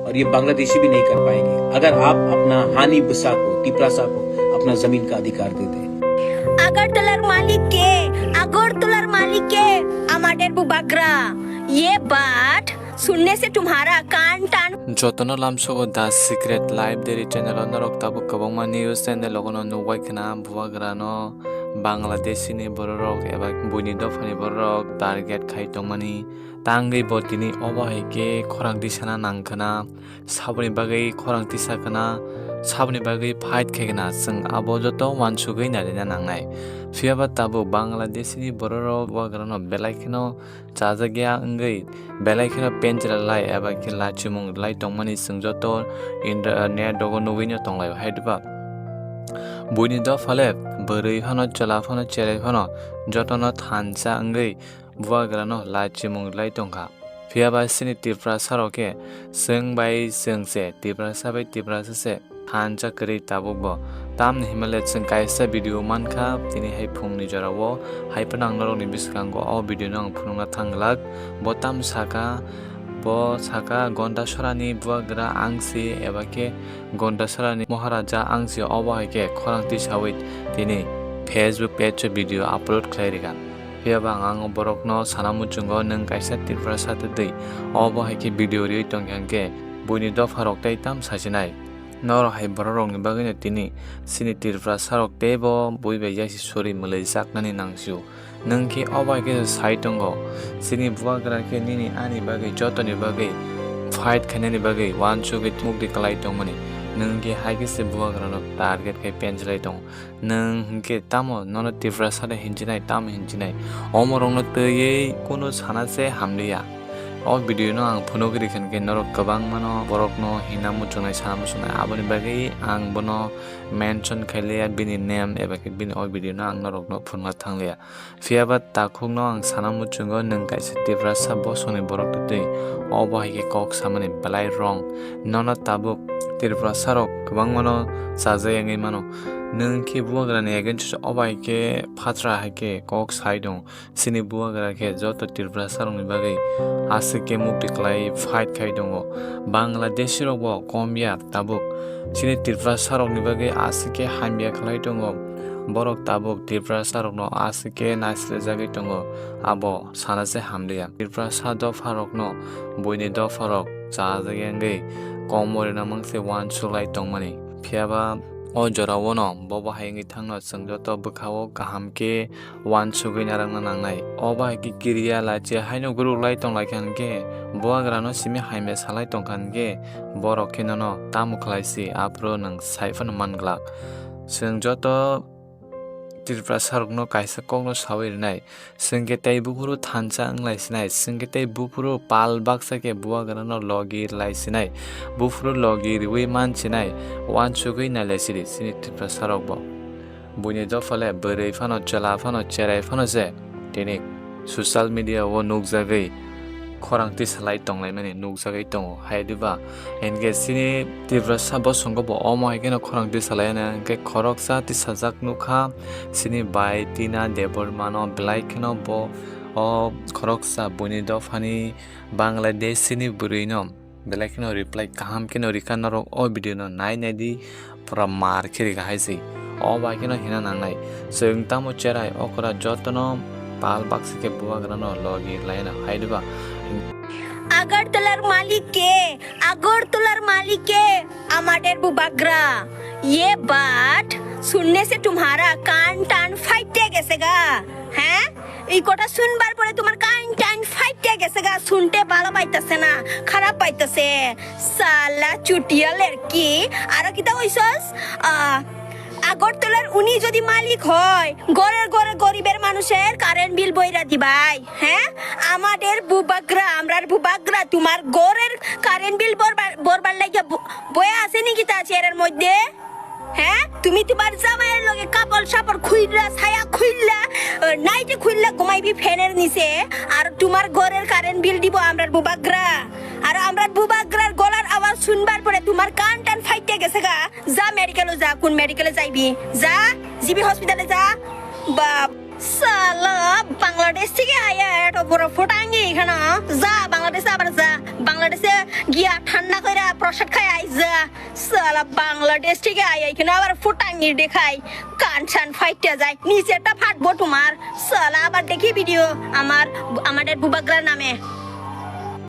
और ये बांग्लादेशी भी नहीं कर पाएंगे अगर आप अपना हानि बुसा को टिपरासा को अपना जमीन का अधिकार दे दें। আগরতলার मालिक के আমাদের বুবাগ্রা ये बात सुनने से तुम्हारा कान टान Jotono lamsogo da secret live deri channel onorok tabu kabangma news channel logono nuwai khana Bubagra no Bangladeshi ni borok eba buini dofani borok target khai tongmani tangai botini obahike khorang disana nangkhana sabuni bagai khorang tisakana sabuni bagai fight khegna sing abo joto wansugai narina nangnai fiaba tabu Bangladeshi ni borok Bubagra no belaikino chajagya ngai belaikino penjra lai eba ki lachimung lai tongmani sing joto internet dogo nuwino tonglai haidba buini do phale bărui phano chola phano cherei phano jotono thansa ngai Bubagra no lachimung lai tongkha phiaba sini tipra saroke sing bai singse tipra sabai tipra se thansa kri tabukbo tamni himalaya sing kaisa video mankha tini hai phungni jarawo hai panang norok ni biskango o video nang phununga thanglak botam saka bo saka gonda sorani Bubagra angsi ebake gonda sorani maharaja angsi obahike khorangti sawit tini Facebook page video upload khlairika phiaba ang borokno sanamuchungo nang kaisa tirpra satei obahike video ri tongyangke buini dofarok tai tam sajinai nor hai borok ni bagine tini sini tirpra sarok tebo buibe yasi sori mulai saknani nangsiu nangki obahike saitongo sini Bubagra ke nini ani bagai jotoni bagai fight khanani bagai wanchuge mukdi kalai tongmani nangki haigi se Bubagra no target kai penjlai tong nang ke tamo nono tirpra sare hinjinai tam hinjinai omorong no tei kono sana se hamliya o video no ang phunogri khanke norok kabang mano borok no hinamu chunai sanamu sunai aboni bagai ang bono mention khaileya bini name eba ke bini o video no ang norok no phunga thangleya fiaba takhung no ang sanamu chungo nang kaisa tirpra sabo soni borok tei o bahike kok samani balai rong nono tabuk tirpra sarok kabang mano sajai angai mano nangki Bubagra ni against obahike phatra hake kok saidong sini Bubagra ke joto tirpra sarong ni bagai asike mukti klai fight khai dongo Bangladeshi rok bo kombia tabuk sini tirpra sarok ni bagai asike hambia khlai dongo borok tabuk tirpra sarok no asike nasle jagai dongo abo sanase hamliya tirpra sado farok no buini do farok chajagengai komore namangse wan sulai tongmani phiaba o jorawo no bobo haingi thangno sangjoto bukhao kahamke wan sugui narangna nangnai oba ki kiriya lache haino guru lai tonglai khanke Bubagra no simi haime salai tongkhanke borok khinono tamukhlaisi apro nang saifan manglak sangjoto tirpra sarok no kaisa kokno sawirnai singke tei bufuru thansa anglaisinai singke tei bufuru pal baksa ke Bubagra no logir laisinai bufuru logir wi manchinai wan chugui na lesiri sini tirpra sarok bo buini do phale bărui phano chola phano cherei phano se tini social media o nukjagai khorangti salai tonglai mani nukjagai tongo haidiba enke sini tirpra sabo songo bo omo hekeno khorangti salai na enke khoroksa ti sajak nukha sini bai tina debor mano belai kheno bo o khoroksa buini do phani Bangladeshi ni bărui no belai kheno reply kaham keno rikhan norok o video no nai di pura mar khiri ga haisi o bai keno hina nangnai sing tamo cherai okora jotono pal baksike Bubagra no logi laina haidiba আগরতলার मालिक के আমাদের বুবাগ্রা ये बात सुनने से तुम्हारा कान टान फाइटे गेसेगा হ্যাঁ এই কথা শুনবার পরে তোমার কান টান ফাইটে গেছেগা শুনতে ভালো পাইতাছে না খারাপ পাইতাছে সালা চুটিয়ালের কি আর কিটা কইছস আগরতলার উনি যদি মালিক হয় ঘরের ঘরে গরিবের মানুষের কারেন্ট বিল বইরা দিবাই হ্যাঁ আমাদের বুবাগ্রা তোমার ঘরের কারেন্ট বিল বরবার লাগিয়া বয়া আছে নাকি তা চেয়ারের মধ্যে হ্যাঁ তুমি তোমার জামাইয়ের লগে কাপড় সাপড় খুইলা ছায়া খুইলা নাইটে খুইলা ঘুমাইবি ফ্যানের নিচে আর তোমার ঘরের কারেন্ট বিল দিব আমরা বুবাগ্রা আর আমরা বুবাগ্রার গলার আওয়াজ শুনবার পরে তোমার কান টান ফাইটে গেছে গা যা মেডিকেলে যা কোন মেডিকেলে যাইবি যা জিবি হসপিটালে যা বা সালা বাংলাদেশ থেকে আয়া এত বড় ফোটাঙ্গি এখানে যা বাংলাদেশে আবার যা বাংলাদেশে গিয়া ঠান্ডা করে প্রসাদ খাই আই যা সালা বাংলাদেশ থেকে আয়া এখানে আবার ফোটাঙ্গি দেখাই কান ছান ফাইটে যায় নিচেটা ফাটবো তোমার সালা আবার দেখি ভিডিও আমাদের বুবাগ্রার নামে